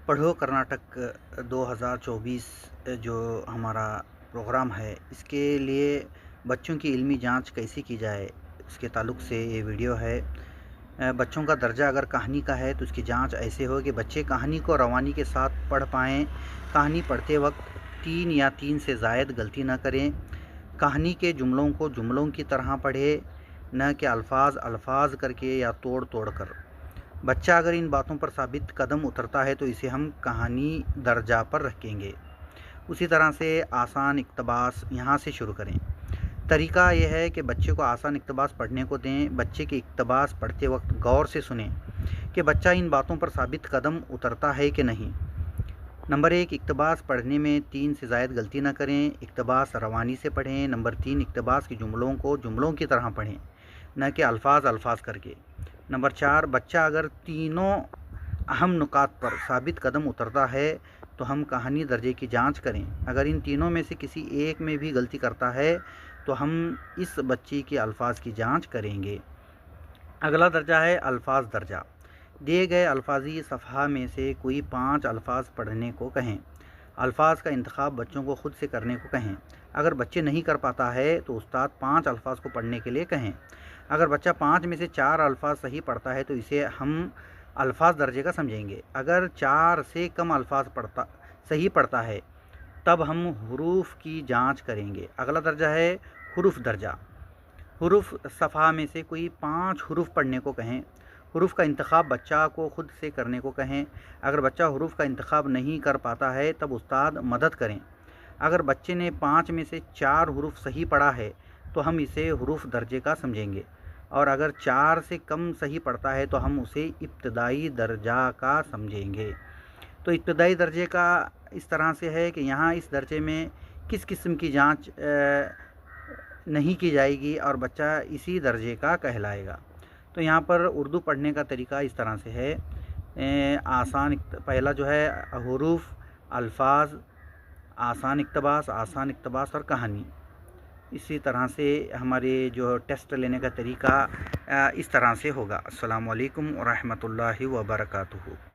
पढ़ो कर्नाटक 2024 जो हमारा प्रोग्राम है, इसके लिए बच्चों की इल्मी जांच कैसे की जाए, इसके ताल्लुक़ से ये वीडियो है। बच्चों का दर्जा अगर कहानी का है तो उसकी जांच ऐसे हो कि बच्चे कहानी को रवानी के साथ पढ़ पाएँ। कहानी पढ़ते वक्त 3 या 3 से ज़ायद गलती न करें। कहानी के जुमलों को जुमलों की तरह पढ़े, न कि अल्फाज करके या तोड़ तोड़ कर। बच्चा अगर इन बातों पर साबित कदम उतरता है तो इसे हम कहानी दर्जा पर रखेंगे। उसी तरह से आसान इक़्तिबास यहाँ से शुरू करें। तरीका यह है कि बच्चे को आसान इक़्तिबास पढ़ने को दें। बच्चे के इक़्तिबास पढ़ते वक्त गौर से सुनें कि बच्चा इन बातों पर साबित कदम उतरता है कि नहीं। नंबर 1, इक़्तिबास पढ़ने में 3 से ज़ायद गलती न करें। इक़्तिबास रवानी से पढ़ें। नंबर 3, इक़्तिबास के जुमलों को जुमलों की तरह पढ़ें, न कि अल्फाज करके। नंबर 4, बच्चा अगर तीनों अहम नुकात पर साबित कदम उतरता है तो हम कहानी दर्जे की जांच करें। अगर इन तीनों में से किसी एक में भी गलती करता है तो हम इस बच्चे के अल्फाज की जांच करेंगे। अगला दर्जा है अल्फाज दर्जा। दिए गए अल्फाजी सफ़हा में से कोई 5 अल्फाज पढ़ने को कहें। अल्फाज का इंतखाब बच्चों को खुद से करने को कहें। अगर बच्चे नहीं कर पाता है तो उस्ताद 5 अल्फाज को पढ़ने के लिए कहें। अगर बच्चा 5 में से 4 अल्फाज सही पढ़ता है तो इसे हम अल्फाज दर्जे का समझेंगे। अगर 4 से कम अल्फाज सही पढ़ता है तब हम हुरूफ की जांच करेंगे। अगला दर्जा है हुरूफ दर्जा। हुरूफ सफ़हा में से कोई 5 हुरूफ पढ़ने को कहें। हुरूफ का इंतखाब बच्चा को खुद से करने को कहें। अगर बच्चा हुरूफ का इंतखाब नहीं कर पाता है तब उस्ताद मदद करें। अगर बच्चे ने 5 में से 4 हुरूफ सही पढ़ा है तो हम इसे हुरूफ दर्जे का समझेंगे, और अगर 4 से कम सही पढ़ता है तो हम उसे इब्तदाई दर्जा का समझेंगे। तो इब्तदाई दर्जे का इस तरह से है कि यहाँ इस दर्जे में किस किस्म की जांच नहीं की जाएगी और बच्चा इसी दर्जे का कहलाएगा। तो यहाँ पर उर्दू पढ़ने का तरीका इस तरह से है। पहला जो है हुरूफ, अल्फाज, आसान इक़्तिबास और कहानी। इसी तरह से हमारे जो टेस्ट लेने का तरीका इस तरह से होगा। अस्सलामु अलैकुम व रहमतुल्लाहि व बरकातुहू।